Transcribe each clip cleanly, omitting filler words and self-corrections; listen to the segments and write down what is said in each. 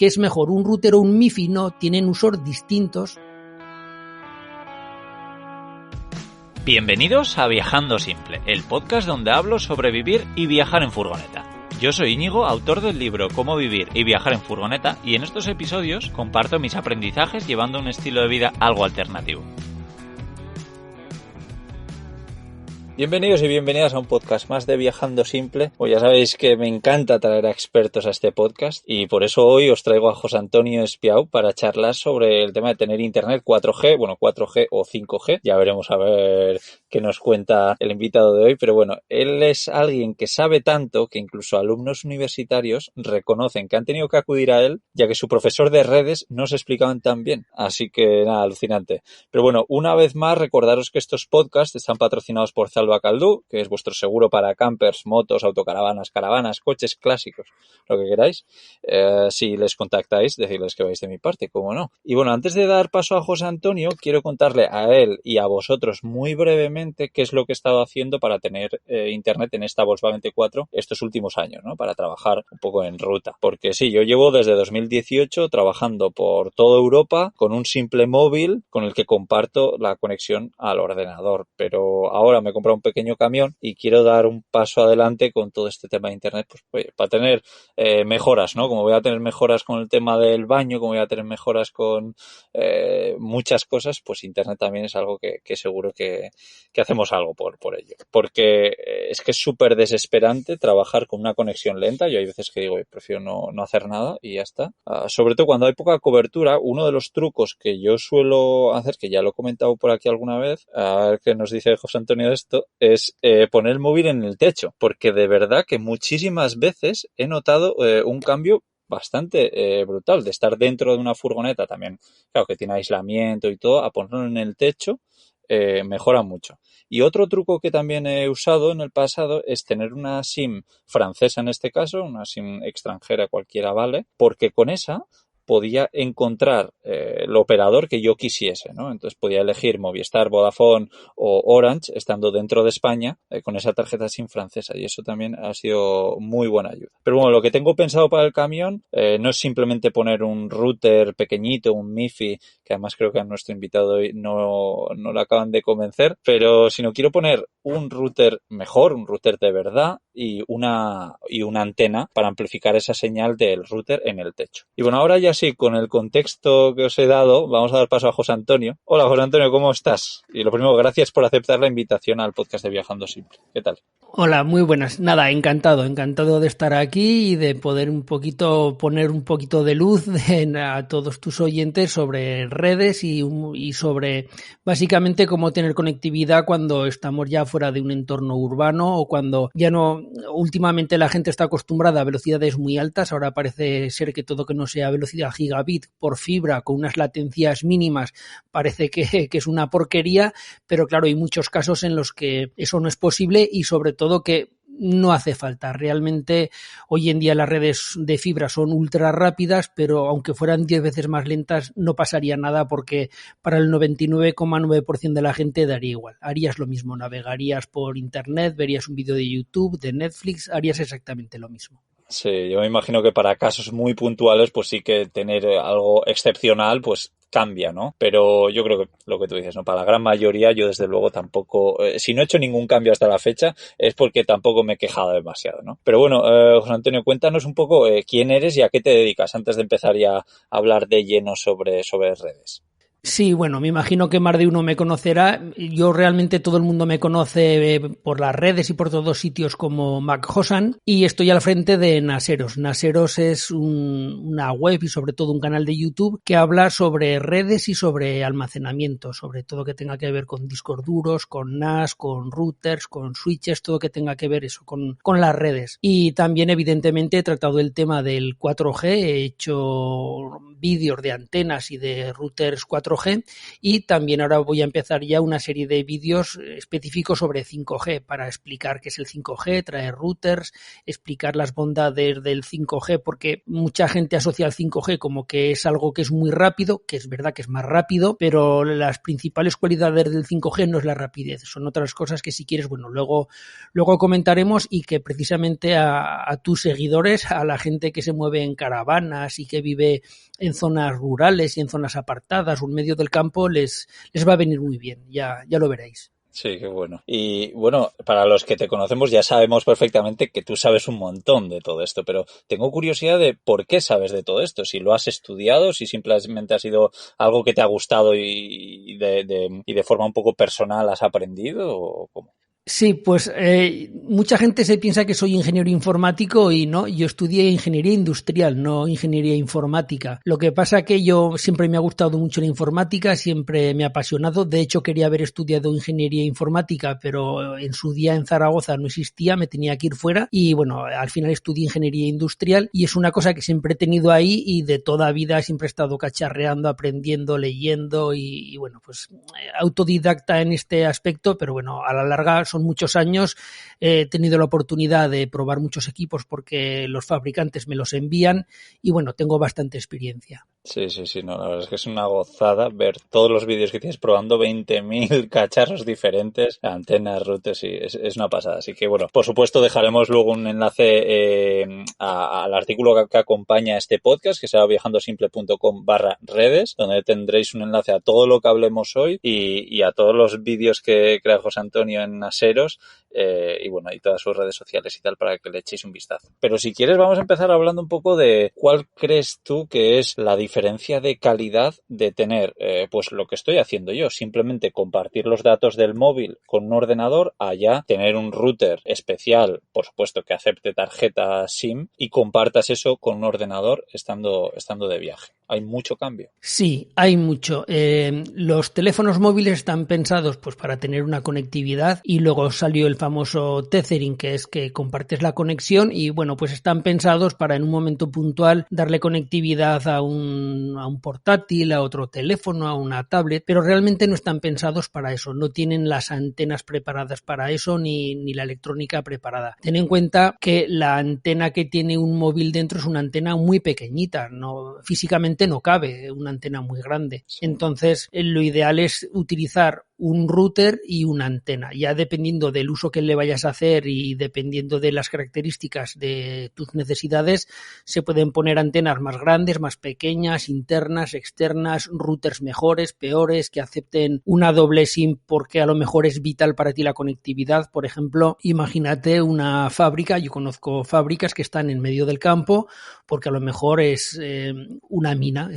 ¿qué es mejor, un router o un MiFi? No, tienen usos distintos. Bienvenidos a Viajando Simple, el podcast donde hablo sobre vivir y viajar en furgoneta. Yo soy Íñigo, autor del libro Cómo vivir y viajar en furgoneta, y en estos episodios comparto mis aprendizajes llevando un estilo de vida algo alternativo. Bienvenidos y bienvenidas a un podcast más de Viajando Simple. Pues ya sabéis que me encanta traer a expertos a este podcast y por eso hoy os traigo a José Antonio Espiau para charlar sobre el tema de tener internet 4G, bueno 4G o 5G. Ya veremos a ver qué nos cuenta el invitado de hoy, pero bueno, él es alguien que sabe tanto que incluso alumnos universitarios reconocen que han tenido que acudir a él ya que su profesor de redes no se explicaban tan bien. Así que nada, alucinante. Pero bueno, una vez más recordaros que estos podcasts están patrocinados por Salva Caldú, que es vuestro seguro para campers, motos, autocaravanas, caravanas, coches clásicos, lo que queráis. Si les contactáis, decirles que vais de mi parte, cómo no. Y bueno, antes de dar paso a José Antonio, quiero contarle a él y a vosotros muy brevemente qué es lo que he estado haciendo para tener internet en esta Volkswagen T4 estos últimos años, ¿no? Para trabajar un poco en ruta. Porque sí, yo llevo desde 2018 trabajando por toda Europa con un simple móvil con el que comparto la conexión al ordenador. Pero ahora me he comprado un pequeño camión y quiero dar un paso adelante con todo este tema de internet, pues para tener mejoras, ¿no? Como voy a tener mejoras con el tema del baño, como voy a tener mejoras con muchas cosas, pues internet también es algo que seguro que hacemos algo por ello. Porque es que es súper desesperante trabajar con una conexión lenta. Yo hay veces que digo, prefiero no hacer nada y ya está. Sobre todo cuando hay poca cobertura, uno de los trucos que yo suelo hacer, que ya lo he comentado por aquí alguna vez, a ver qué nos dice José Antonio de esto, es poner el móvil en el techo, porque de verdad que muchísimas veces he notado un cambio bastante brutal de estar dentro de una furgoneta también, claro que tiene aislamiento y todo, a ponerlo en el techo mejora mucho. Y otro truco que también he usado en el pasado es tener una SIM francesa en este caso, una SIM extranjera cualquiera vale, porque con esa podía encontrar el operador que yo quisiese, ¿no? Entonces podía elegir Movistar, Vodafone o Orange estando dentro de España con esa tarjeta SIM francesa y eso también ha sido muy buena ayuda. Pero bueno, lo que tengo pensado para el camión no es simplemente poner un router pequeñito, un MiFi, que además creo que a nuestro invitado hoy no lo acaban de convencer, pero sino quiero poner un router mejor, un router de verdad y una antena para amplificar esa señal del router en el techo. Y bueno, ahora ya sí, con el contexto que os he dado, vamos a dar paso a José Antonio. Hola José Antonio, ¿cómo estás? Y lo primero, gracias por aceptar la invitación al podcast de Viajando Simple. ¿Qué tal? Hola, muy buenas. Nada, encantado de estar aquí y de poder poner un poquito de luz a todos tus oyentes sobre redes y sobre básicamente cómo tener conectividad cuando estamos ya fuera de un entorno urbano o cuando ya no, últimamente la gente está acostumbrada a velocidades muy altas, ahora parece ser que todo que no sea velocidad gigabit por fibra con unas latencias mínimas parece que es una porquería, pero claro, hay muchos casos en los que eso no es posible y sobre todo que no hace falta. Realmente hoy en día las redes de fibra son ultra rápidas, pero aunque fueran 10 veces más lentas no pasaría nada porque para el 99,9% de la gente daría igual. Harías lo mismo, navegarías por internet, verías un vídeo de YouTube, de Netflix, harías exactamente lo mismo. Sí, yo me imagino que para casos muy puntuales pues sí que tener algo excepcional pues cambia, ¿no? Pero yo creo que lo que tú dices, ¿no? Para la gran mayoría yo desde luego tampoco, si no he hecho ningún cambio hasta la fecha es porque tampoco me he quejado demasiado, ¿no? Pero bueno, José Antonio, cuéntanos un poco quién eres y a qué te dedicas antes de empezar ya a hablar de lleno sobre redes. Sí, bueno, me imagino que más de uno me conocerá. Yo realmente todo el mundo me conoce por las redes y por todos sitios como MacJosan y estoy al frente de Naseros. Naseros es una web y sobre todo un canal de YouTube que habla sobre redes y sobre almacenamiento, sobre todo que tenga que ver con discos duros, con NAS, con routers, con switches, todo que tenga que ver eso con las redes. Y también evidentemente he tratado el tema del 4G, he hecho vídeos de antenas y de routers 4G, y también ahora voy a empezar ya una serie de vídeos específicos sobre 5G para explicar qué es el 5G, traer routers, explicar las bondades del 5G, porque mucha gente asocia al 5G como que es algo que es muy rápido, que es verdad que es más rápido, pero las principales cualidades del 5G no es la rapidez, son otras cosas que si quieres, bueno, luego comentaremos, y que precisamente a tus seguidores, a la gente que se mueve en caravanas y que vive en zonas rurales y en zonas apartadas o en medio del campo, les va a venir muy bien, ya lo veréis. Sí, qué bueno. Y bueno, para los que te conocemos ya sabemos perfectamente que tú sabes un montón de todo esto, pero tengo curiosidad de por qué sabes de todo esto, si lo has estudiado, si simplemente ha sido algo que te ha gustado y de forma un poco personal has aprendido, o cómo. Sí, pues mucha gente se piensa que soy ingeniero informático y no, yo estudié ingeniería industrial, no ingeniería informática. Lo que pasa que yo siempre me ha gustado mucho la informática, siempre me ha apasionado. De hecho, quería haber estudiado ingeniería informática, pero en su día en Zaragoza no existía, me tenía que ir fuera y bueno, al final estudié ingeniería industrial y es una cosa que siempre he tenido ahí y de toda vida siempre he estado cacharreando, aprendiendo, leyendo y bueno, pues autodidacta en este aspecto, pero bueno, a la larga son muchos años, he tenido la oportunidad de probar muchos equipos porque los fabricantes me los envían y bueno, tengo bastante experiencia. Sí, no, la verdad es que es una gozada ver todos los vídeos que tienes probando 20.000 cacharros diferentes, antenas, routers, y es una pasada. Así que bueno, por supuesto dejaremos luego un enlace al artículo que acompaña este podcast, que será viajandosimple.com/redes, donde tendréis un enlace a todo lo que hablemos hoy y a todos los vídeos que crea José Antonio en Aseros, y bueno, y todas sus redes sociales y tal, para que le echéis un vistazo. Pero si quieres vamos a empezar hablando un poco de cuál crees tú que es la diferencia de calidad de tener, pues lo que estoy haciendo yo, simplemente compartir los datos del móvil con un ordenador, allá tener un router especial, por supuesto que acepte tarjeta SIM, y compartas eso con un ordenador estando de viaje. ¿Hay mucho cambio? Sí, hay mucho. Los teléfonos móviles están pensados pues para tener una conectividad y luego salió el famoso tethering, que es que compartes la conexión y bueno, pues están pensados para en un momento puntual darle conectividad a un portátil, a otro teléfono, a una tablet, pero realmente no están pensados para eso, no tienen las antenas preparadas para eso ni la electrónica preparada. Ten en cuenta que la antena que tiene un móvil dentro es una antena muy pequeñita, no físicamente no cabe una antena muy grande. Entonces, lo ideal es utilizar un router y una antena. Ya dependiendo del uso que le vayas a hacer y dependiendo de las características de tus necesidades, se pueden poner antenas más grandes, más pequeñas, internas, externas, routers mejores, peores, que acepten una doble SIM porque a lo mejor es vital para ti la conectividad. Por ejemplo, imagínate una fábrica, yo conozco fábricas que están en medio del campo porque a lo mejor es una mina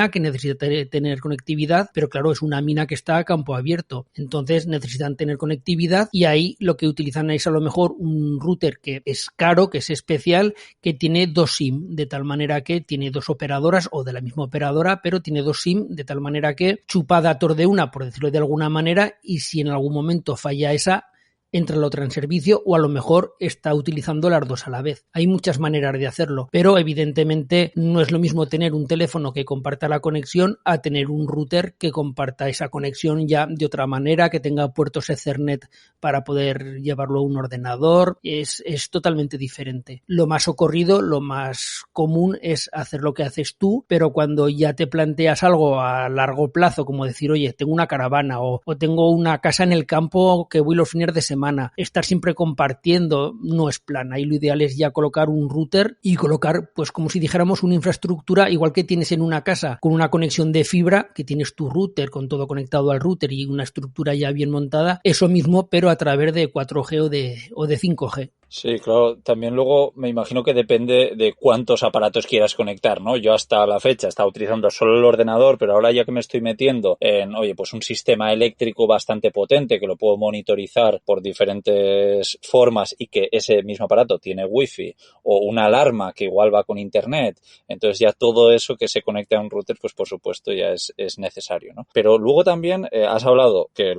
que necesita tener conectividad, pero claro, es una mina que está a campo abierto. Entonces necesitan tener conectividad y ahí lo que utilizan es a lo mejor un router que es caro, que es especial, que tiene dos SIM, de tal manera que tiene dos operadoras o de la misma operadora, pero tiene dos SIM, de tal manera que chupa datos de una, por decirlo de alguna manera, y si en algún momento falla esa, entra la otra en servicio o a lo mejor está utilizando las dos a la vez. Hay muchas maneras de hacerlo, pero evidentemente no es lo mismo tener un teléfono que comparta la conexión a tener un router que comparta esa conexión ya de otra manera, que tenga puertos Ethernet para poder llevarlo a un ordenador. Es totalmente diferente. Lo más ocurrido, lo más común es hacer lo que haces tú, pero cuando ya te planteas algo a largo plazo, como decir, oye, tengo una caravana o tengo una casa en el campo que voy los fines de semana, estar siempre compartiendo no es plan. Ahí lo ideal es ya colocar un router y colocar, pues como si dijéramos, una infraestructura igual que tienes en una casa con una conexión de fibra, que tienes tu router con todo conectado al router y una estructura ya bien montada, eso mismo pero a través de 4G o de 5G. Sí, claro. También luego me imagino que depende de cuántos aparatos quieras conectar, ¿no? Yo hasta la fecha estaba utilizando solo el ordenador, pero ahora ya que me estoy metiendo en, oye, pues un sistema eléctrico bastante potente que lo puedo monitorizar por diferentes formas y que ese mismo aparato tiene wifi o una alarma que igual va con internet, entonces ya todo eso que se conecte a un router, pues por supuesto ya es necesario, ¿no? Pero luego también has hablado que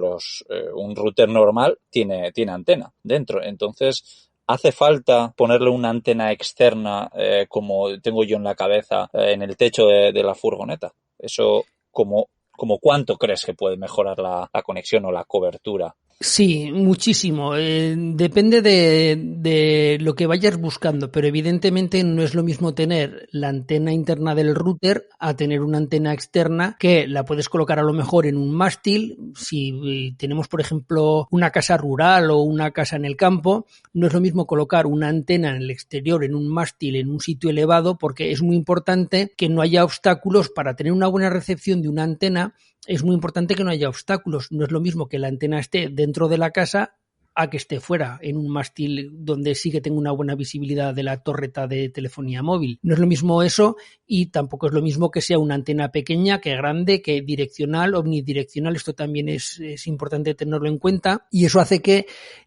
un router normal tiene antena dentro, entonces ¿Hace falta ponerle una antena externa como tengo yo en la cabeza en el techo de la furgoneta? Eso, como ¿cuánto crees que puede mejorar la conexión o la cobertura? Sí, muchísimo. Depende de lo que vayas buscando, pero evidentemente no es lo mismo tener la antena interna del router a tener una antena externa que la puedes colocar a lo mejor en un mástil. Si tenemos, por ejemplo, una casa rural o una casa en el campo, no es lo mismo colocar una antena en el exterior, en un mástil, en un sitio elevado, porque es muy importante que no haya obstáculos para tener una buena recepción de una antena. Es muy importante que no haya obstáculos. No es lo mismo que la antena esté dentro de la casa a que esté fuera, en un mástil donde sí que tengo una buena visibilidad de la torreta de telefonía móvil. No es lo mismo eso y tampoco es lo mismo que sea una antena pequeña, que grande, que direccional, omnidireccional. Esto también es importante tenerlo en cuenta y eso hace que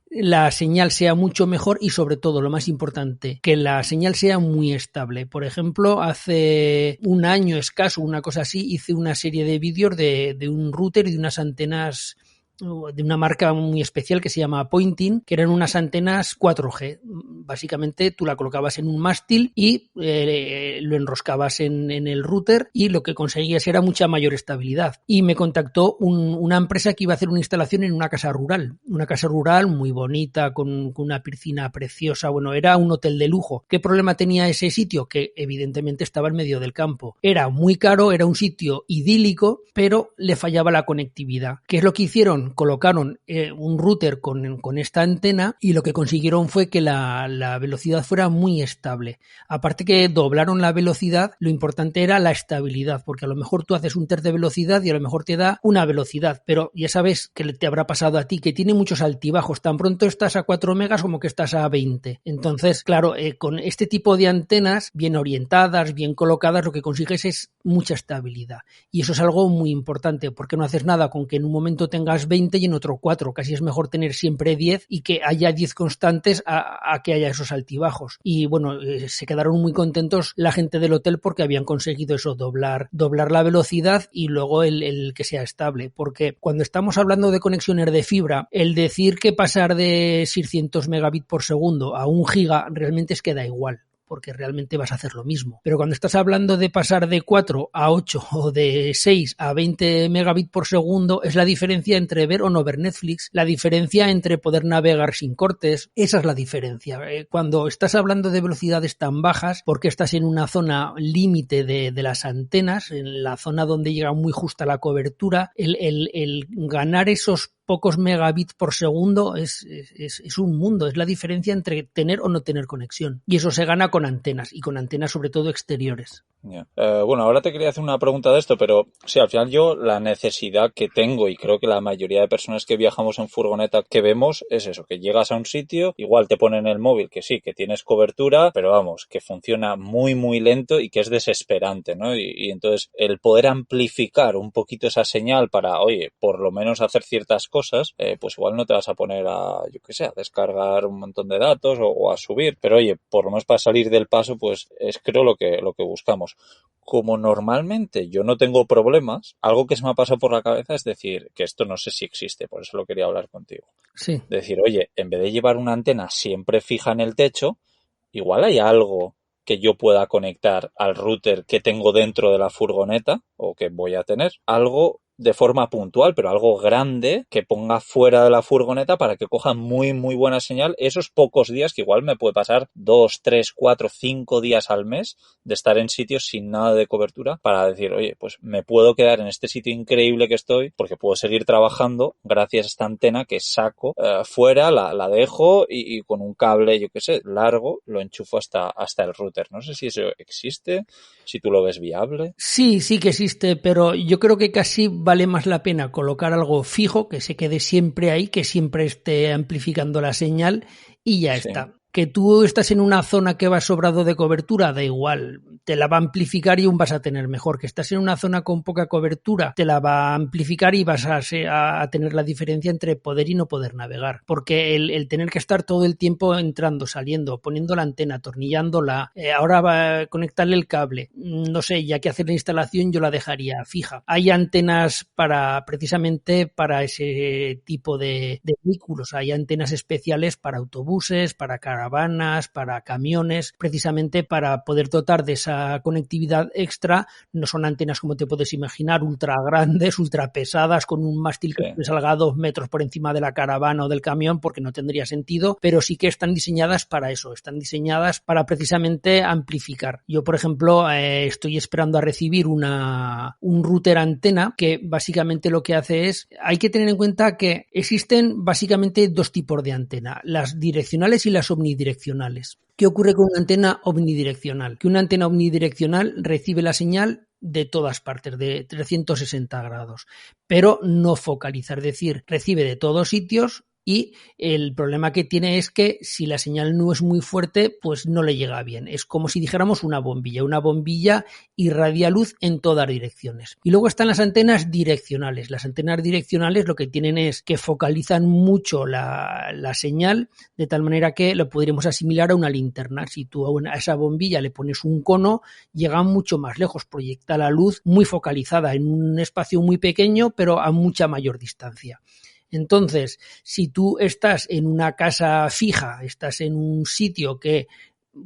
la señal sea mucho mejor y sobre todo, lo más importante, que la señal sea muy estable. Por ejemplo, hace un año escaso, una cosa así, hice una serie de vídeos de un router y de unas antenas de una marca muy especial que se llama Pointing, que eran unas antenas 4G. Básicamente tú la colocabas en un mástil y lo enroscabas en el router y lo que conseguías era mucha mayor estabilidad. Y me contactó una empresa que iba a hacer una instalación en una casa rural muy bonita, con una piscina preciosa. Bueno, era un hotel de lujo. ¿Qué problema tenía ese sitio? Que evidentemente estaba en medio del campo. Era muy caro, era un sitio idílico, pero le fallaba la conectividad. ¿Qué es lo que hicieron? Colocaron un router con esta antena y lo que consiguieron fue que la velocidad fuera muy estable. Aparte que doblaron la velocidad, lo importante era la estabilidad, porque a lo mejor tú haces un tercio de velocidad y a lo mejor te da una velocidad, pero ya sabes que te habrá pasado a ti, que tiene muchos altibajos. Tan pronto estás a 4 megas como que estás a 20. Entonces, claro, con este tipo de antenas, bien orientadas, bien colocadas, lo que consigues es mucha estabilidad. Y eso es algo muy importante, porque no haces nada con que en un momento tengas 20 y en otro 4. Casi es mejor tener siempre 10 y que haya 10 constantes a que haya esos altibajos. Y bueno, se quedaron muy contentos la gente del hotel porque habían conseguido eso, doblar la velocidad y luego el que sea estable. Porque cuando estamos hablando de conexiones de fibra, el decir que pasar de 600 megabits por segundo a 1 giga realmente es que da igual, porque realmente vas a hacer lo mismo. Pero cuando estás hablando de pasar de 4 a 8 o de 6 a 20 megabits por segundo, es la diferencia entre ver o no ver Netflix, la diferencia entre poder navegar sin cortes. Esa es la diferencia. Cuando estás hablando de velocidades tan bajas, porque estás en una zona límite de las antenas, en la zona donde llega muy justa la cobertura, el ganar esos pocos megabits por segundo es un mundo, es la diferencia entre tener o no tener conexión. Y eso se gana con antenas, y con antenas sobre todo exteriores. Yeah. Bueno, ahora te quería hacer una pregunta de esto, pero sí, al final yo la necesidad que tengo y creo que la mayoría de personas que viajamos en furgoneta que vemos es eso, que llegas a un sitio, igual te ponen el móvil que sí, que tienes cobertura, pero vamos, que funciona muy muy lento y que es desesperante, ¿no? Y entonces el poder amplificar un poquito esa señal para, oye, por lo menos hacer ciertas cosas, pues igual no te vas a poner a, yo qué sé, a descargar un montón de datos o a subir, pero oye, por lo menos para salir del paso, pues es creo lo que buscamos. Como normalmente yo no tengo problemas, algo que se me ha pasado por la cabeza es decir, que esto no sé si existe, por eso lo quería hablar contigo. Sí. Decir, oye, en vez de llevar una antena siempre fija en el techo, igual hay algo que yo pueda conectar al router que tengo dentro de la furgoneta o que voy a tener. Algo de forma puntual, pero algo grande que ponga fuera de la furgoneta para que coja muy, muy buena señal esos pocos días que igual me puede pasar 2, 3, 4, 5 días al mes de estar en sitios sin nada de cobertura para decir, oye, pues me puedo quedar en este sitio increíble que estoy porque puedo seguir trabajando gracias a esta antena que saco fuera, la dejo y con un cable, yo qué sé, largo, lo enchufo hasta el router. No sé si eso existe, si tú lo ves viable. Sí, sí que existe, pero yo creo que casi vale más la pena colocar algo fijo, que se quede siempre ahí, que siempre esté amplificando la señal y ya Sí. está. Que tú estás en una zona que va sobrado de cobertura, da igual, te la va a amplificar y aún vas a tener mejor. Que estás en una zona con poca cobertura, te la va a amplificar y vas a tener la diferencia entre poder y no poder navegar. Porque el tener que estar todo el tiempo entrando, saliendo, poniendo la antena, atornillándola, ahora va a conectarle el cable, no sé, ya que hacer la instalación yo la dejaría fija. Hay antenas precisamente para ese tipo de vehículos, hay antenas especiales para autobuses, para carros caravanas, para camiones, precisamente para poder dotar de esa conectividad extra. No son antenas, como te puedes imaginar, ultra grandes, ultra pesadas, con un mástil que salga 2 metros por encima de la caravana o del camión, porque no tendría sentido, pero sí que están diseñadas para eso, están diseñadas para precisamente amplificar. Yo, por ejemplo, estoy esperando a recibir un router antena que básicamente lo que hace es, hay que tener en cuenta que existen básicamente 2 tipos de antena, las direccionales y las omnidireccionales. ¿Qué ocurre con una antena omnidireccional? Que una antena omnidireccional recibe la señal de todas partes, de 360 grados, pero no focaliza, es decir, recibe de todos sitios. Y el problema que tiene es que si la señal no es muy fuerte, pues no le llega bien. Es como si dijéramos una bombilla. Una bombilla irradia luz en todas direcciones. Y luego están las antenas direccionales. Las antenas direccionales lo que tienen es que focalizan mucho la señal, de tal manera que lo podríamos asimilar a una linterna. Si tú a esa bombilla le pones un cono, llega mucho más lejos, proyecta la luz muy focalizada en un espacio muy pequeño, pero a mucha mayor distancia. Entonces, si tú estás en una casa fija, estás en un sitio que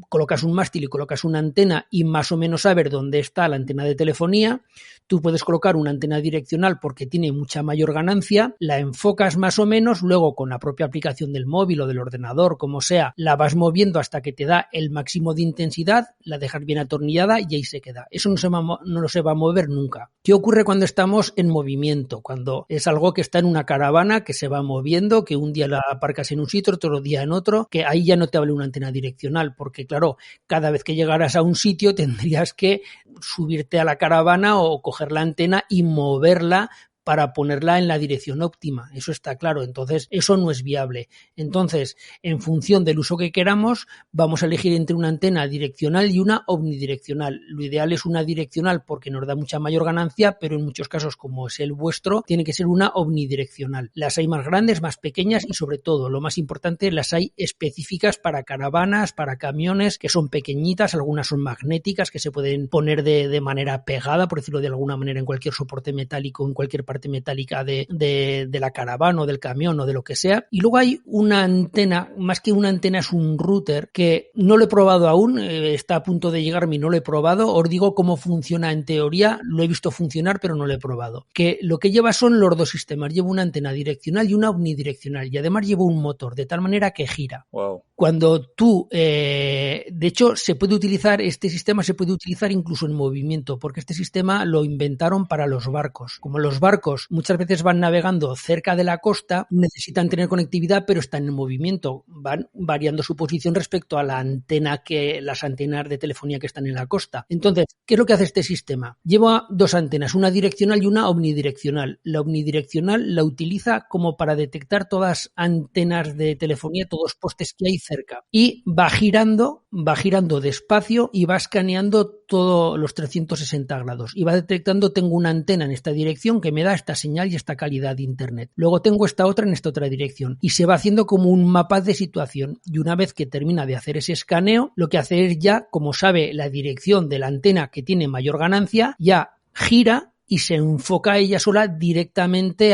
colocas un mástil y colocas una antena y más o menos saber dónde está la antena de telefonía, tú puedes colocar una antena direccional porque tiene mucha mayor ganancia, la enfocas más o menos, luego con la propia aplicación del móvil o del ordenador, como sea, la vas moviendo hasta que te da el máximo de intensidad, la dejas bien atornillada y ahí se queda. Eso no se va a mover nunca. ¿Qué ocurre cuando estamos en movimiento? Cuando es algo que está en una caravana que se va moviendo, que un día la aparcas en un sitio, otro día en otro, que ahí ya no te vale una antena direccional, porque claro, cada vez que llegaras a un sitio tendrías que subirte a la caravana o coger la antena y moverla para ponerla en la dirección óptima. Eso está claro. Entonces, eso no es viable. Entonces, en función del uso que queramos, vamos a elegir entre una antena direccional y una omnidireccional. Lo ideal es una direccional porque nos da mucha mayor ganancia, pero en muchos casos, como es el vuestro, tiene que ser una omnidireccional. Las hay más grandes, más pequeñas y, sobre todo, lo más importante, las hay específicas para caravanas, para camiones, que son pequeñitas, algunas son magnéticas, que se pueden poner de manera pegada, por decirlo de alguna manera, en cualquier soporte metálico, en cualquier parte metálica de la caravana o del camión o de lo que sea. Y luego hay una antena, más que una antena es un router, que no lo he probado aún, está a punto de llegarme y no lo he probado. Os digo cómo funciona en teoría, lo he visto funcionar pero no lo he probado. Que lo que lleva son los 2 sistemas, lleva una antena direccional y una omnidireccional y además lleva un motor de tal manera que gira. Wow. Cuando tú, de hecho, este sistema se puede utilizar incluso en movimiento, porque este sistema lo inventaron para los barcos. Como los barcos muchas veces van navegando cerca de la costa, necesitan tener conectividad, pero están en movimiento, van variando su posición respecto a las antenas de telefonía que están en la costa. Entonces, ¿qué es lo que hace este sistema? Lleva 2 antenas, una direccional y una omnidireccional. La omnidireccional la utiliza como para detectar todas antenas de telefonía, todos los postes que hay cerca, y va girando despacio y va escaneando todos los 360 grados y va detectando, tengo una antena en esta dirección que me da esta señal y esta calidad de internet, luego tengo esta otra en esta otra dirección, y se va haciendo como un mapa de situación. Y una vez que termina de hacer ese escaneo, lo que hace es ya, como sabe la dirección de la antena que tiene mayor ganancia, ya gira y se enfoca ella sola directamente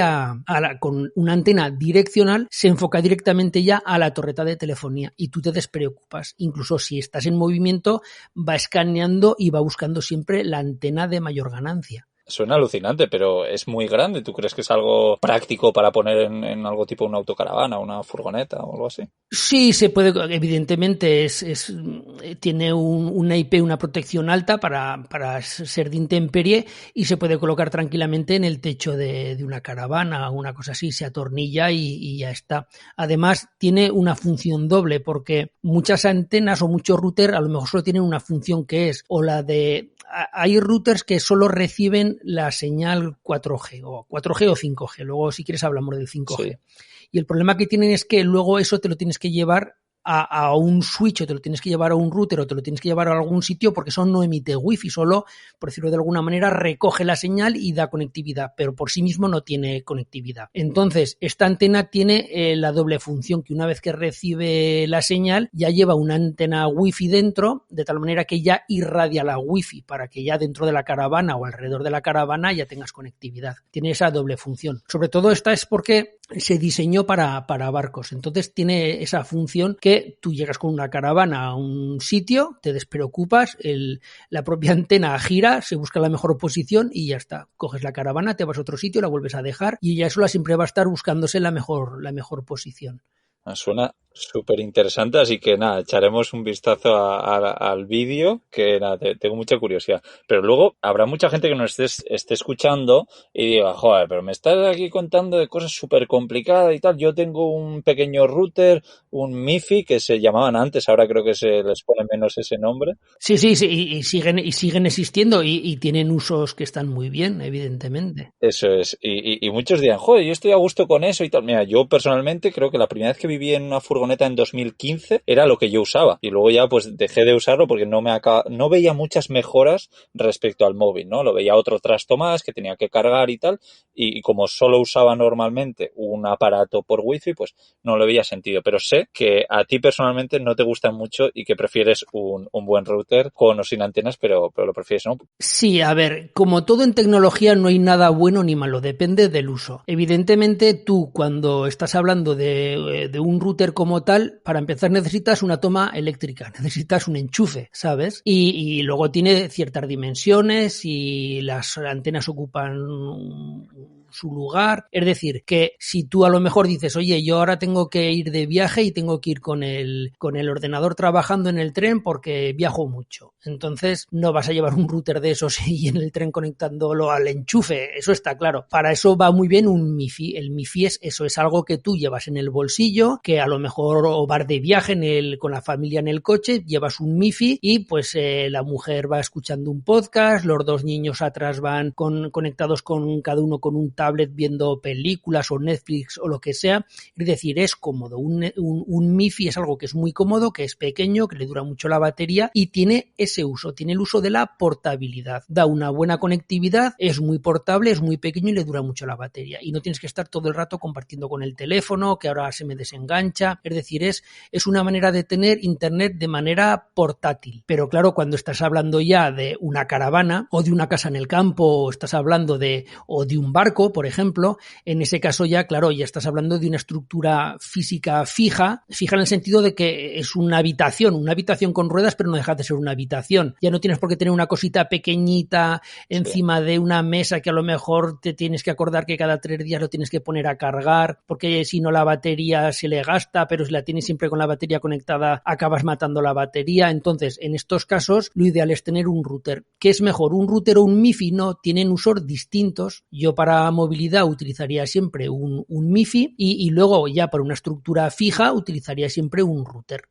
con una antena direccional, se enfoca directamente ya a la torreta de telefonía y tú te despreocupas. Incluso si estás en movimiento, va escaneando y va buscando siempre la antena de mayor ganancia. Suena alucinante, pero es muy grande. ¿Tú crees que es algo práctico para poner en algo tipo una autocaravana, una furgoneta o algo así? Sí, se puede, evidentemente tiene una IP, una protección alta para ser de intemperie y se puede colocar tranquilamente en el techo de una caravana o una cosa así, se atornilla y ya está. Además, tiene una función doble porque muchas antenas o muchos routers a lo mejor solo tienen una función que es o la de... Hay routers que solo reciben la señal 4G o 5G. Luego, si quieres, hablamos del 5G. Sí. Y el problema que tienen es que luego eso te lo tienes que llevar a un switch o te lo tienes que llevar a un router o te lo tienes que llevar a algún sitio porque eso no emite wifi, solo, por decirlo de alguna manera, recoge la señal y da conectividad, pero por sí mismo no tiene conectividad. Entonces, esta antena tiene la doble función que una vez que recibe la señal ya lleva una antena wifi dentro, de tal manera que ya irradia la wifi para que ya dentro de la caravana o alrededor de la caravana ya tengas conectividad. Tiene esa doble función. Sobre todo esta es porque se diseñó para barcos. Entonces tiene esa función que tú llegas con una caravana a un sitio, te despreocupas, la propia antena gira, se busca la mejor posición y ya está. Coges la caravana, te vas a otro sitio, la vuelves a dejar y ella sola siempre va a estar buscándose la mejor posición. Suena súper interesante, así que nada, echaremos un vistazo al vídeo, que nada, tengo mucha curiosidad. Pero luego habrá mucha gente que nos esté escuchando y diga, joder, pero me estás aquí contando de cosas súper complicadas y tal. Yo tengo un pequeño router, un MiFi, que se llamaban antes, ahora creo que se les pone menos ese nombre. Sí, y siguen existiendo y tienen usos que están muy bien, evidentemente. Eso es, y muchos dirán, joder, yo estoy a gusto con eso y tal. Mira, yo personalmente creo que la primera vez que viví en una furgoneta en 2015 era lo que yo usaba y luego ya pues dejé de usarlo porque no veía muchas mejoras respecto al móvil, ¿no? Lo veía otro trasto más que tenía que cargar y tal y como solo usaba normalmente un aparato por wifi, pues no le veía sentido. Pero sé que a ti personalmente no te gustan mucho y que prefieres un buen router con o sin antenas, pero lo prefieres, ¿no? Sí, a ver, como todo en tecnología no hay nada bueno ni malo, depende del uso. Evidentemente tú cuando estás hablando de un router como tal, para empezar necesitas una toma eléctrica, necesitas un enchufe, ¿sabes? Y luego tiene ciertas dimensiones y las antenas ocupan su lugar. Es decir, que si tú a lo mejor dices, oye, yo ahora tengo que ir de viaje y tengo que ir con el ordenador trabajando en el tren porque viajo mucho. Entonces no vas a llevar un router de esos y en el tren conectándolo al enchufe, eso está claro. Para eso va muy bien un MiFi. El MiFi es eso, es algo que tú llevas en el bolsillo, que a lo mejor o vas de viaje con la familia en el coche, llevas un MiFi y pues la mujer va escuchando un podcast, los dos niños atrás van conectados con cada uno con un tablet viendo películas o Netflix o lo que sea. Es decir, es cómodo. Un MiFi es algo que es muy cómodo, que es pequeño, que le dura mucho la batería y tiene ese uso, tiene el uso de la portabilidad. Da una buena conectividad, es muy portable, es muy pequeño y le dura mucho la batería. Y no tienes que estar todo el rato compartiendo con el teléfono, que ahora se me desengancha. Es decir, es una manera de tener internet de manera portátil. Pero claro, cuando estás hablando ya de una caravana o de una casa en el campo, o estás hablando de un barco, por ejemplo, en ese caso ya, claro, ya estás hablando de una estructura física fija en el sentido de que es una habitación con ruedas, pero no deja de ser una habitación. Ya no tienes por qué tener una cosita pequeñita encima de una mesa que a lo mejor te tienes que acordar que cada 3 días lo tienes que poner a cargar, porque si no la batería se le gasta, pero si la tienes siempre con la batería conectada, acabas matando la batería. Entonces, en estos casos, lo ideal es tener un router. ¿Qué es mejor, un router o un MiFi? No, tienen usos distintos. Yo para movilidad utilizaría siempre un MiFi y luego ya para una estructura fija utilizaría siempre un router.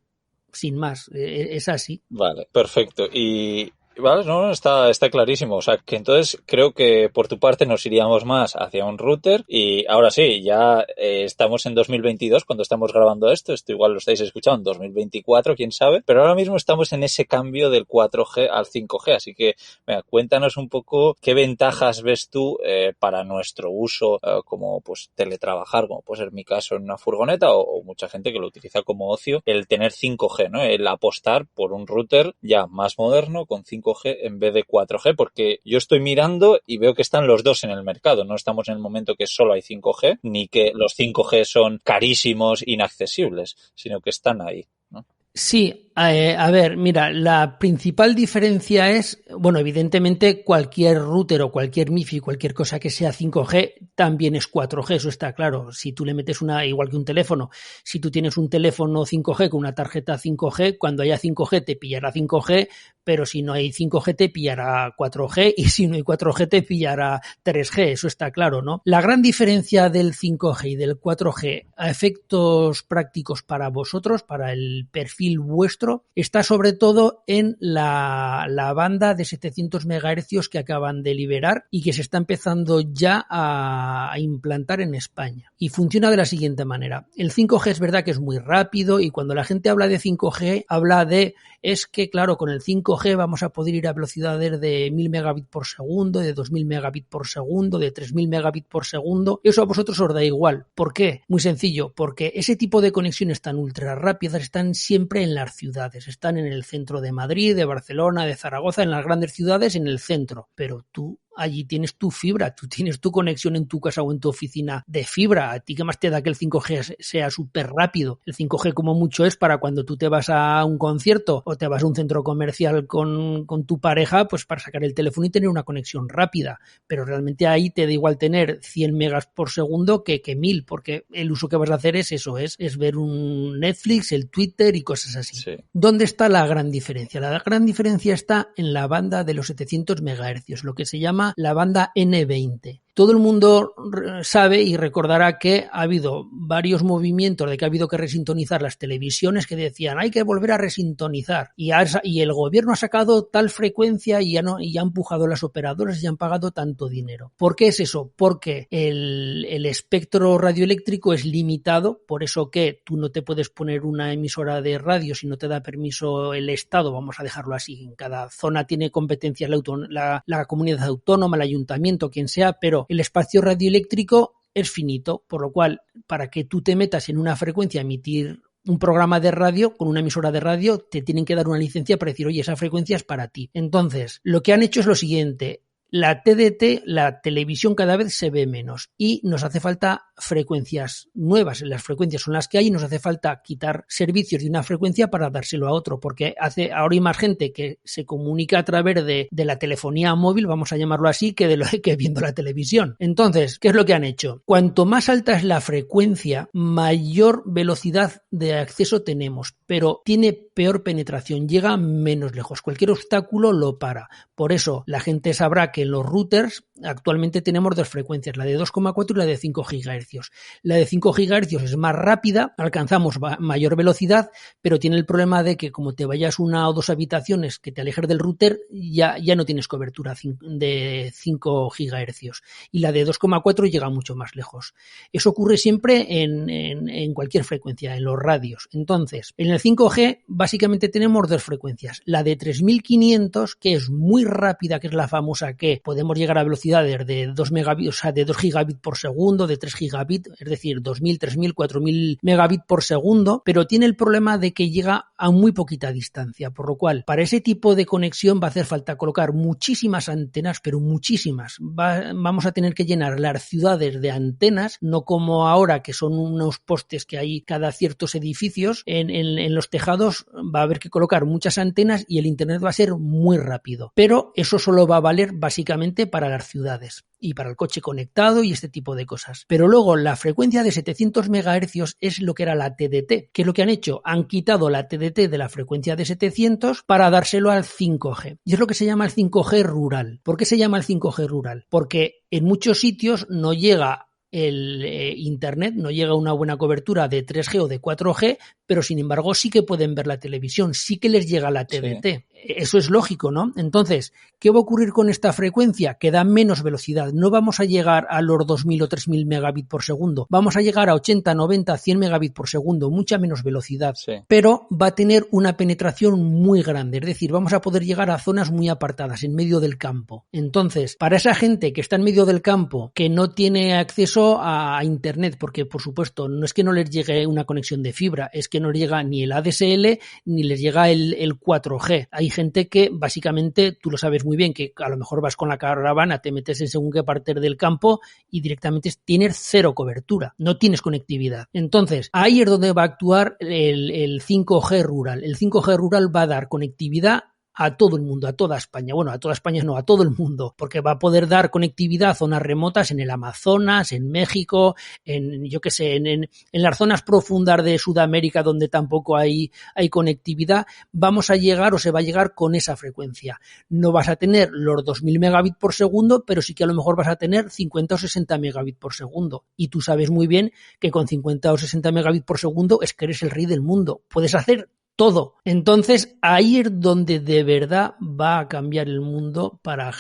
Sin más, es así. Vale, perfecto. Y vale, no, está clarísimo. O sea, que entonces creo que por tu parte nos iríamos más hacia un router y ahora sí, ya estamos en 2022 cuando estamos grabando esto igual lo estáis escuchando en 2024, quién sabe, pero ahora mismo estamos en ese cambio del 4G al 5G, así que venga, cuéntanos un poco qué ventajas ves tú para nuestro uso como pues teletrabajar, como puede ser mi caso en una furgoneta o mucha gente que lo utiliza como ocio, el tener 5G, ¿no? El apostar por un router ya más moderno con 5G en vez de 4G, porque yo estoy mirando y veo que están los dos en el mercado. No estamos en el momento que solo hay 5G, ni que los 5G son carísimos, inaccesibles, sino que están ahí, ¿no? Sí, a ver, mira, la principal diferencia es, bueno, evidentemente cualquier router o cualquier MiFi, cualquier cosa que sea 5G, también es 4G, eso está claro. Si tú le metes igual que un teléfono, si tú tienes un teléfono 5G con una tarjeta 5G, cuando haya 5G te pillará 5G, pero si no hay 5G te pillará 4G y si no hay 4G te pillará 3G, eso está claro, ¿no? La gran diferencia del 5G y del 4G a efectos prácticos para vosotros, para el perfil vuestro, está sobre todo en la banda de 700 MHz que acaban de liberar y que se está empezando ya a implantar en España. Y funciona de la siguiente manera. El 5G es verdad que es muy rápido y cuando la gente habla de 5G, habla de, es que claro, con el 5G vamos a poder ir a velocidades de 1000 megabits por segundo, de 2000 megabits por segundo, de 3000 megabits por segundo. Eso a vosotros os da igual. ¿Por qué? Muy sencillo, porque ese tipo de conexiones tan ultra rápidas están siempre en las ciudades. Están en el centro de Madrid, de Barcelona, de Zaragoza, en las grandes ciudades, en el centro. Pero tú allí tienes tu fibra, tú tienes tu conexión en tu casa o en tu oficina de fibra. ¿A ti qué más te da que el 5G sea súper rápido? El 5G como mucho es para cuando tú te vas a un concierto o te vas a un centro comercial con tu pareja, pues para sacar el teléfono y tener una conexión rápida. Pero realmente ahí te da igual tener 100 megas por segundo que 1000, porque el uso que vas a hacer es eso, es ver un Netflix, el Twitter y cosas así. Sí. ¿Dónde está la gran diferencia? La gran diferencia está en la banda de los 700 MHz, lo que se llama la banda N20. Todo el mundo sabe y recordará que ha habido varios movimientos de que ha habido que resintonizar las televisiones que decían hay que volver a resintonizar y el gobierno ha sacado tal frecuencia y ya ha empujado las operadoras y han pagado tanto dinero. ¿Por qué es eso? Porque el espectro radioeléctrico es limitado, por eso que tú no te puedes poner una emisora de radio si no te da permiso el Estado, vamos a dejarlo así, en cada zona tiene competencias la comunidad autónoma, el ayuntamiento, quien sea, pero el espacio radioeléctrico es finito, por lo cual, para que tú te metas en una frecuencia a emitir un programa de radio, con una emisora de radio, te tienen que dar una licencia para decir, oye, esa frecuencia es para ti. Entonces, lo que han hecho es lo siguiente. La TDT, la televisión cada vez se ve menos y nos hace falta frecuencias nuevas. Las frecuencias son las que hay y nos hace falta quitar servicios de una frecuencia para dárselo a otro, porque ahora hay más gente que se comunica a través de la telefonía móvil, vamos a llamarlo así, que viendo la televisión. Entonces, ¿qué es lo que han hecho? Cuanto más alta es la frecuencia, mayor velocidad de acceso tenemos, pero tiene peor penetración, llega menos lejos. Cualquier obstáculo lo para. Por eso, la gente sabrá que en los routers actualmente tenemos dos frecuencias, la de 2,4 y la de 5 GHz. La de 5 GHz es más rápida, alcanzamos mayor velocidad, pero tiene el problema de que como te vayas una o dos habitaciones que te alejes del router, ya no tienes cobertura de 5 GHz. Y la de 2,4 llega mucho más lejos. Eso ocurre siempre en cualquier frecuencia, en los radios. Entonces, en el 5G básicamente tenemos dos frecuencias. La de 3500, que es muy rápida, que es la famosa que podemos llegar a velocidades de 2 megabits, o sea, de 2 gigabits por segundo, de 3 gigabits, es decir, 2000, 3000, 4000 megabits por segundo, pero tiene el problema de que llega a muy poquita distancia, por lo cual, para ese tipo de conexión va a hacer falta colocar muchísimas antenas, pero muchísimas. Vamos a tener que llenar las ciudades de antenas, no como ahora, que son unos postes que hay cada ciertos edificios. En los tejados va a haber que colocar muchas antenas y el internet va a ser muy rápido, pero eso solo va a valer básicamente para las ciudades y para el coche conectado y este tipo de cosas. Pero luego la frecuencia de 700 MHz es lo que era la TDT. ¿Qué es lo que han hecho? Han quitado la TDT de la frecuencia de 700 para dárselo al 5G. Y es lo que se llama el 5G rural. ¿Por qué se llama el 5G rural? Porque en muchos sitios no llega el internet, no llega una buena cobertura de 3G o de 4G, pero sin embargo sí que pueden ver la televisión, sí que les llega la TDT. Sí. Eso es lógico, ¿no? Entonces, ¿qué va a ocurrir con esta frecuencia? Que da menos velocidad. No vamos a llegar a los 2000 o 3000 megabits por segundo. Vamos a llegar a 80, 90, 100 megabits por segundo, mucha menos velocidad. Sí. Pero va a tener una penetración muy grande. Es decir, vamos a poder llegar a zonas muy apartadas, en medio del campo. Entonces, para esa gente que está en medio del campo, que no tiene acceso a internet, porque por supuesto no es que no les llegue una conexión de fibra, es que no les llega ni el ADSL ni les llega el 4G. Hay gente que básicamente, tú lo sabes muy bien, que a lo mejor vas con la caravana, te metes en según qué parte del campo y directamente tienes cero cobertura, no tienes conectividad. Entonces, ahí es donde va a actuar el 5G rural. El 5G rural va a dar conectividad a todo el mundo, a toda España. Bueno, a toda España no, a todo el mundo, porque va a poder dar conectividad a zonas remotas en el Amazonas, en México, yo qué sé, en las zonas profundas de Sudamérica donde tampoco hay conectividad. Vamos a llegar o se va a llegar con esa frecuencia. No vas a tener los 2000 megabits por segundo, pero sí que a lo mejor vas a tener 50 o 60 megabits por segundo. Y tú sabes muy bien que con 50 o 60 megabits por segundo es que eres el rey del mundo. Puedes hacer todo. Entonces, ahí es donde de verdad va a cambiar el mundo para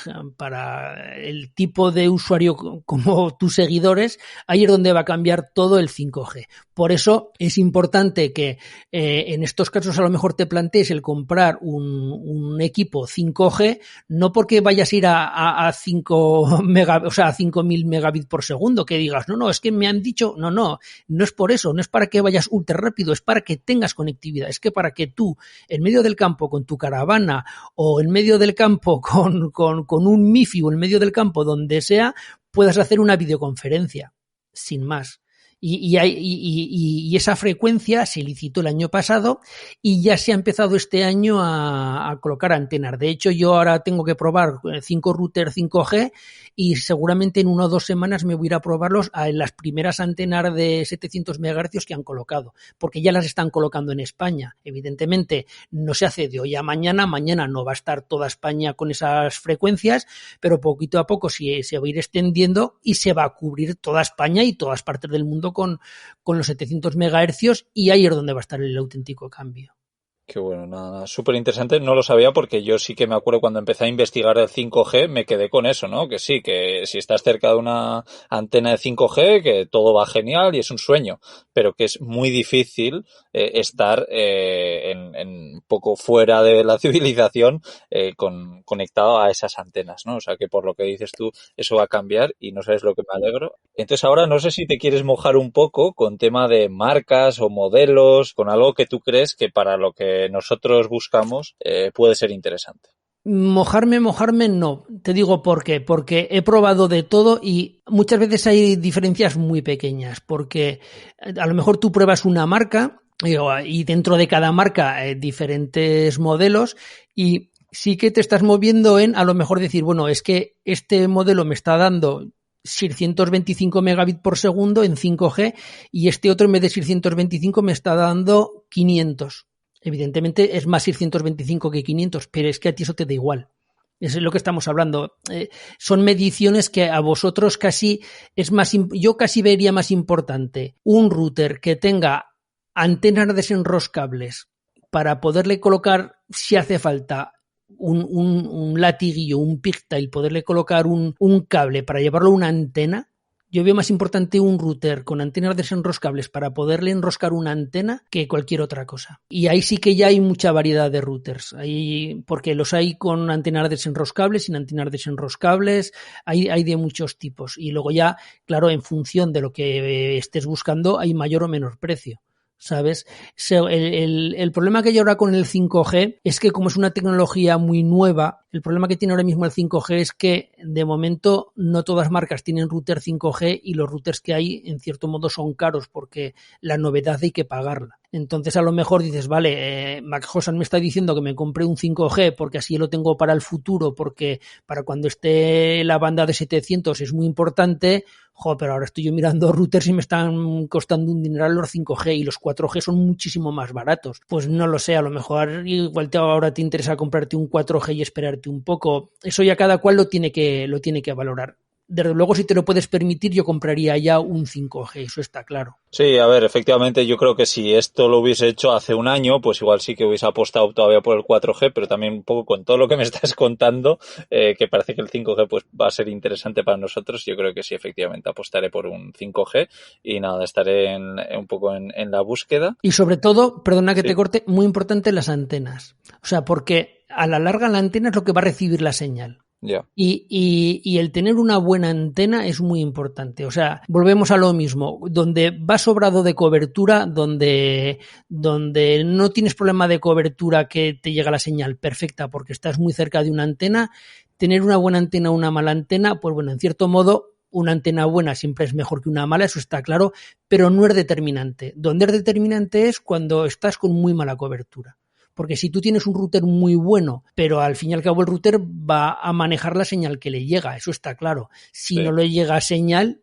el tipo de usuario como tus seguidores. Ahí es donde va a cambiar todo el 5G. Por eso es importante que en estos casos a lo mejor te plantees el comprar un equipo 5G, no porque vayas a ir a 5000 megabits por segundo, que digas, no, es que me han dicho, no es por eso, no es para que vayas ultra rápido, es para que tengas conectividad, es que para para que tú, en medio del campo con tu caravana o en medio del campo con un MiFi o en medio del campo donde sea, puedas hacer una videoconferencia, sin más. Y esa frecuencia se licitó el año pasado y ya se ha empezado este año a colocar antenas. De hecho, yo ahora tengo que probar 5 routers 5G y seguramente en 1 o 2 semanas me voy a ir a probarlos en las primeras antenas de 700 MHz que han colocado, porque ya las están colocando en España. Evidentemente, no se hace de hoy a mañana no va a estar toda España con esas frecuencias, pero poquito a poco se va a ir extendiendo y se va a cubrir toda España y todas partes del mundo con los 700 MHz y ahí es donde va a estar el auténtico cambio. Qué bueno, nada, súper interesante. No lo sabía porque yo sí que me acuerdo cuando empecé a investigar el 5G, me quedé con eso, ¿no? Que sí, que si estás cerca de una antena de 5G, que todo va genial y es un sueño, pero que es muy difícil estar en un poco fuera de la civilización conectado a esas antenas, ¿no? O sea que por lo que dices tú, eso va a cambiar y no sabes lo que me alegro. Entonces ahora no sé si te quieres mojar un poco con tema de marcas o modelos, con algo que tú crees que para lo que nosotros buscamos puede ser interesante. Mojarme no. Te digo por qué. Porque he probado de todo y muchas veces hay diferencias muy pequeñas. Porque a lo mejor tú pruebas una marca y dentro de cada marca diferentes modelos y sí que te estás moviendo en a lo mejor decir, bueno, es que este modelo me está dando 625 megabits por segundo en 5G y este otro en vez de 625 me está dando 500. Evidentemente es más 625 que 500, pero es que a ti eso te da igual. Eso es lo que estamos hablando. Son mediciones que a vosotros casi es más, yo casi vería más importante un router que tenga antenas desenroscables para poderle colocar, si hace falta, un latiguillo, un pigtail, poderle colocar un cable para llevarlo a una antena. Yo veo más importante un router con antenas desenroscables para poderle enroscar una antena que cualquier otra cosa. Y ahí sí que ya hay mucha variedad de routers. Porque los hay con antenas desenroscables, sin antenas desenroscables, hay de muchos tipos. Y luego ya, claro, en función de lo que estés buscando, hay mayor o menor precio. ¿Sabes? El problema que hay ahora con el 5G es que como es una tecnología muy nueva, el problema que tiene ahora mismo el 5G es que de momento no todas marcas tienen router 5G y los routers que hay en cierto modo son caros porque la novedad hay que pagarla. Entonces a lo mejor dices, vale, MacHosan me está diciendo que me compré un 5G porque así lo tengo para el futuro, porque para cuando esté la banda de 700 es muy importante. Pero ahora estoy yo mirando routers y me están costando un dineral los 5G y los 4G son muchísimo más baratos. Pues no lo sé, a lo mejor igual ahora te interesa comprarte un 4G y esperarte un poco. Eso ya cada cual lo tiene que valorar. Desde luego, si te lo puedes permitir, yo compraría ya un 5G, eso está claro. Sí, a ver, efectivamente yo creo que si esto lo hubiese hecho hace un año, pues igual sí que hubiese apostado todavía por el 4G, pero también un poco con todo lo que me estás contando, que parece que el 5G pues va a ser interesante para nosotros, yo creo que sí, efectivamente apostaré por un 5G y nada, estaré un poco en la búsqueda. Y sobre todo, perdona que te corte, muy importante las antenas. O sea, porque a la larga la antena es lo que va a recibir la señal. Yeah. Y el tener una buena antena es muy importante. O sea, volvemos a lo mismo. Donde va sobrado de cobertura, donde no tienes problema de cobertura que te llega la señal perfecta porque estás muy cerca de una antena, tener una buena antena o una mala antena, pues bueno, en cierto modo, una antena buena siempre es mejor que una mala, eso está claro, pero no es determinante. Donde es determinante es cuando estás con muy mala cobertura. Porque si tú tienes un router muy bueno, pero al fin y al cabo el router va a manejar la señal que le llega, eso está claro. Si no le llega señal,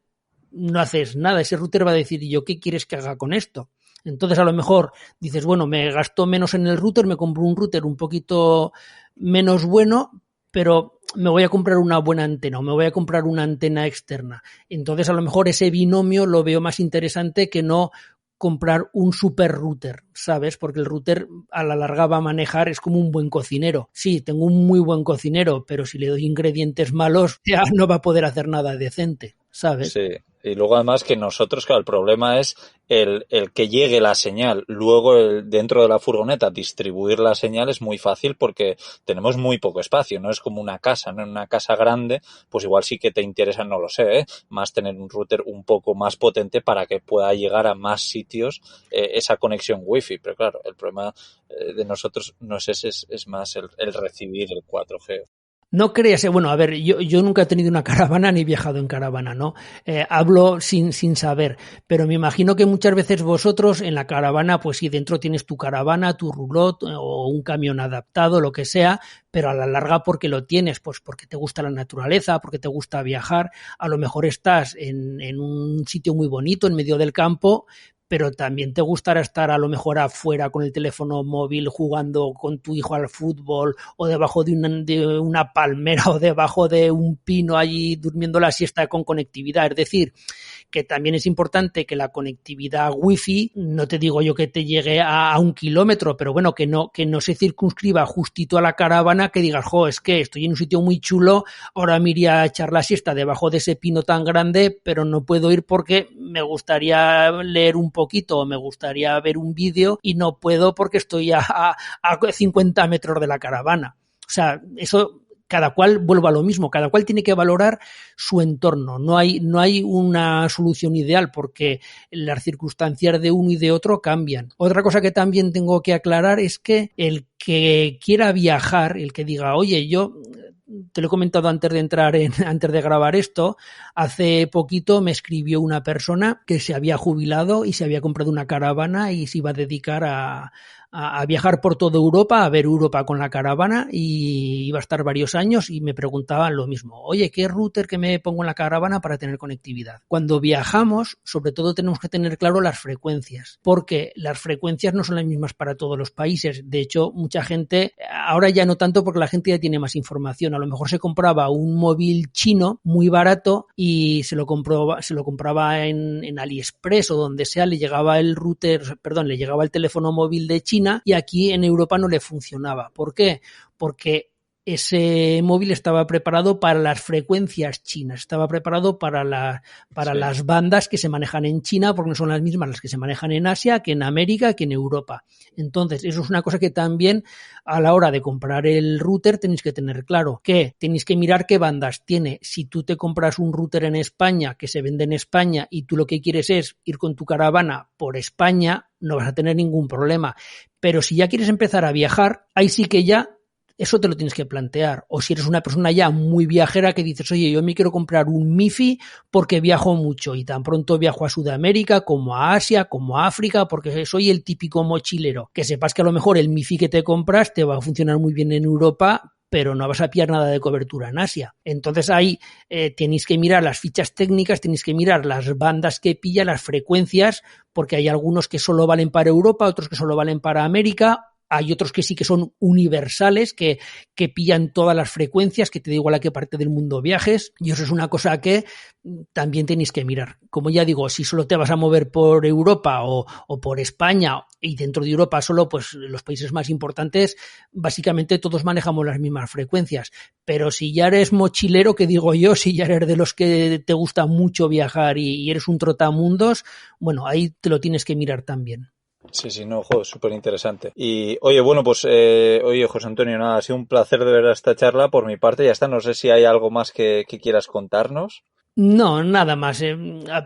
no haces nada. Ese router va a decir, ¿yo qué quieres que haga con esto? Entonces a lo mejor dices, bueno, me gasto menos en el router, me compro un router un poquito menos bueno, pero me voy a comprar una buena antena o me voy a comprar una antena externa. Entonces a lo mejor ese binomio lo veo más interesante que no comprar un super router, ¿sabes? Porque el router a la larga va a manejar, es como un buen cocinero. Sí, tengo un muy buen cocinero, pero si le doy ingredientes malos, ya no va a poder hacer nada decente, ¿sabes? Sí, y luego además que nosotros, claro, el problema es el que llegue la señal. Luego, dentro de la furgoneta, distribuir la señal es muy fácil porque tenemos muy poco espacio, no es como una casa, ¿no? En una casa grande, pues igual sí que te interesa, no lo sé, más tener un router un poco más potente para que pueda llegar a más sitios esa conexión wifi. Pero claro, el problema de nosotros no es ese, es más el recibir el 4G. No creas, bueno, a ver, yo nunca he tenido una caravana ni he viajado en caravana, ¿no? Hablo sin saber, pero me imagino que muchas veces vosotros en la caravana, pues sí, dentro tienes tu caravana, tu roulotte o un camión adaptado, lo que sea, pero a la larga porque lo tienes, pues porque te gusta la naturaleza, porque te gusta viajar, a lo mejor estás en un sitio muy bonito, en medio del campo, pero también te gustará estar a lo mejor afuera con el teléfono móvil jugando con tu hijo al fútbol o debajo de una palmera o debajo de un pino allí durmiendo la siesta con conectividad. Es decir, que también es importante que la conectividad wifi, no te digo yo que te llegue a 1 kilómetro, pero bueno, que no se circunscriba justito a la caravana, que digas, jo, es que estoy en un sitio muy chulo, ahora me iría a echar la siesta debajo de ese pino tan grande, pero no puedo ir porque me gustaría leer un poquito o me gustaría ver un vídeo y no puedo porque estoy a 50 metros de la caravana. O sea, eso cada cual, vuelvo a lo mismo, cada cual tiene que valorar su entorno. No hay una solución ideal porque las circunstancias de uno y de otro cambian. Otra cosa que también tengo que aclarar es que el que quiera viajar, el que diga, oye, yo te lo he comentado antes de grabar esto, hace poquito me escribió una persona que se había jubilado y se había comprado una caravana y se iba a dedicar a viajar por toda Europa, a ver Europa con la caravana y iba a estar varios años y me preguntaban lo mismo. Oye, ¿qué router que me pongo en la caravana para tener conectividad? Cuando viajamos, sobre todo tenemos que tener claro las frecuencias, porque las frecuencias no son las mismas para todos los países. De hecho, mucha gente, ahora ya no tanto porque la gente ya tiene más información, a lo mejor se compraba un móvil chino muy barato y se lo compraba en AliExpress o donde sea, le llegaba el teléfono móvil de China y aquí en Europa no le funcionaba. ¿Por qué? Porque ese móvil estaba preparado para las frecuencias chinas, estaba preparado para las bandas que se manejan en China, porque no son las mismas las que se manejan en Asia, que en América, que en Europa. Entonces, eso es una cosa que también a la hora de comprar el router tenéis que tener claro, que tenéis que mirar qué bandas tiene. Si tú te compras un router en España, que se vende en España, y tú lo que quieres es ir con tu caravana por España, no vas a tener ningún problema. Pero si ya quieres empezar a viajar, ahí sí que ya eso te lo tienes que plantear. O si eres una persona ya muy viajera que dices, oye, yo me quiero comprar un MiFi porque viajo mucho y tan pronto viajo a Sudamérica como a Asia, como a África, porque soy el típico mochilero. Que sepas que a lo mejor el MiFi que te compras te va a funcionar muy bien en Europa, pero no vas a pillar nada de cobertura en Asia. Entonces ahí tenéis que mirar las fichas técnicas, tenéis que mirar las bandas que pilla, las frecuencias, porque hay algunos que solo valen para Europa, otros que solo valen para América. Hay otros que sí que son universales, que pillan todas las frecuencias, que te da igual a qué parte del mundo viajes, y eso es una cosa que también tenéis que mirar. Como ya digo, si solo te vas a mover por Europa o por España, y dentro de Europa solo, pues los países más importantes, básicamente todos manejamos las mismas frecuencias. Pero si ya eres mochilero, que digo yo, si ya eres de los que te gusta mucho viajar y eres un trotamundos, bueno, ahí te lo tienes que mirar también. Sí, no, súper interesante. Y oye, bueno, pues, oye, José Antonio, nada, ha sido un placer de verdad esta charla. Por mi parte, ya está. No sé si hay algo más que quieras contarnos. No, nada más.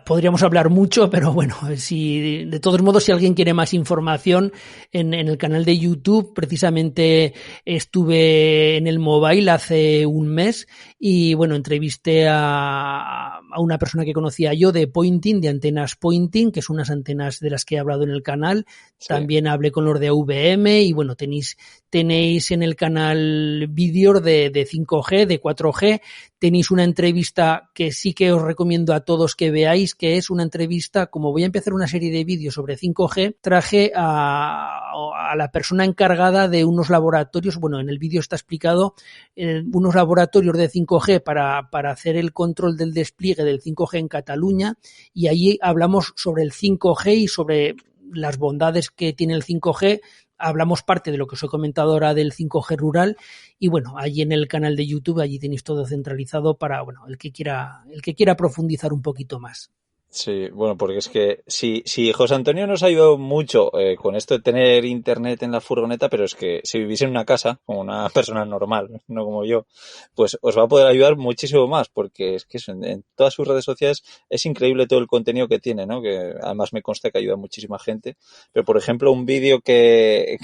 Podríamos hablar mucho, pero bueno, si de todos modos, si alguien quiere más información, en el canal de YouTube, precisamente estuve en el mobile hace un mes y bueno, entrevisté a una persona que conocía yo de Pointing, de antenas Pointing, que son unas antenas de las que he hablado en el canal. Sí. También hablé con los de AVM y bueno, tenéis en el canal vídeos de 5G, de 4G. Tenéis una entrevista que sí que os recomiendo a todos que veáis, que es una entrevista, como voy a empezar una serie de vídeos sobre 5G, traje a la persona encargada de unos laboratorios, bueno, en el vídeo está explicado, unos laboratorios de 5G para hacer el control del despliegue del 5G en Cataluña, y allí hablamos sobre el 5G y sobre las bondades que tiene el 5G hablamos parte de lo que os he comentado ahora del 5G rural y bueno, allí en el canal de YouTube, allí tenéis todo centralizado para, bueno, el que quiera profundizar un poquito más. Sí, bueno, porque es que si José Antonio nos ha ayudado mucho con esto de tener internet en la furgoneta, pero es que si vivís en una casa, como una persona normal, no como yo, pues os va a poder ayudar muchísimo más, porque es que eso, en todas sus redes sociales es increíble todo el contenido que tiene, ¿no? Que además me consta que ayuda a muchísima gente. Pero, por ejemplo, un vídeo que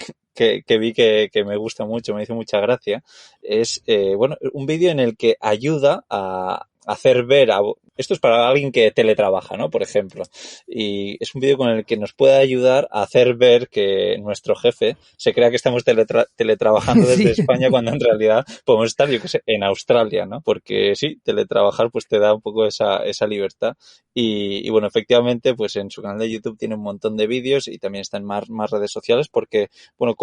vi que me gusta mucho, me hizo mucha gracia, es, bueno, un vídeo en el que ayuda a hacer ver esto es para alguien que teletrabaja, ¿no? Por ejemplo. Y es un vídeo con el que nos puede ayudar a hacer ver que nuestro jefe se crea que estamos teletrabajando desde Sí. España cuando en realidad podemos estar, yo qué sé, en Australia, ¿no? Porque sí, teletrabajar pues te da un poco esa libertad. Y bueno, efectivamente, pues en su canal de YouTube tiene un montón de vídeos y también está en más redes sociales porque, bueno,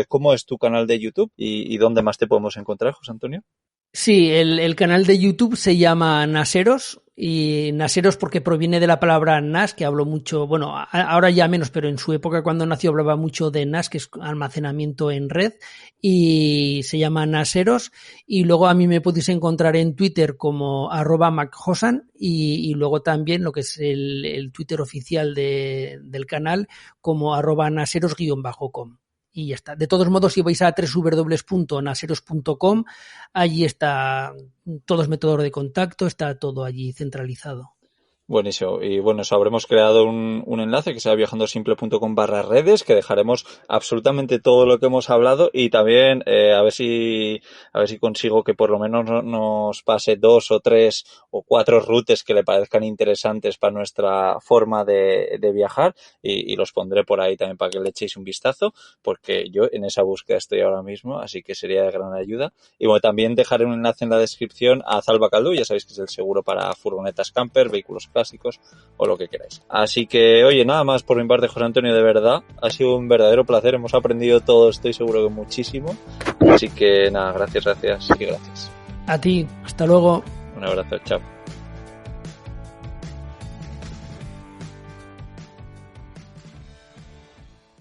¿cómo es tu canal de YouTube y dónde más te podemos encontrar, José Antonio? Sí, el canal de YouTube se llama Naseros y Naseros porque proviene de la palabra NAS, que hablo mucho, bueno, ahora ya menos, pero en su época cuando nació hablaba mucho de NAS, que es almacenamiento en red, y se llama Naseros. Y luego a mí me podéis encontrar en Twitter como @macjosan y luego también lo que es el Twitter oficial del canal como @naseros_com. Y ya está. De todos modos, si vais a www.naseros.com, allí está todos los métodos de contacto, está todo allí centralizado. Buenísimo. Y bueno, eso habremos creado un enlace que sea viajandosimple.com/redes, que dejaremos absolutamente todo lo que hemos hablado y también a ver si consigo que por lo menos nos pase 2 o 3 o 4 rutas que le parezcan interesantes para nuestra forma de viajar y los pondré por ahí también para que le echéis un vistazo, porque yo en esa búsqueda estoy ahora mismo, así que sería de gran ayuda. Y bueno, también dejaré un enlace en la descripción a Zalba Caldú, ya sabéis que es el seguro para furgonetas camper, vehículos clásicos o lo que queráis. Así que, oye, nada más por mi parte, José Antonio, de verdad, ha sido un verdadero placer, hemos aprendido todo, estoy seguro que muchísimo, así que nada, gracias y gracias. A ti, hasta luego. Un abrazo, chao.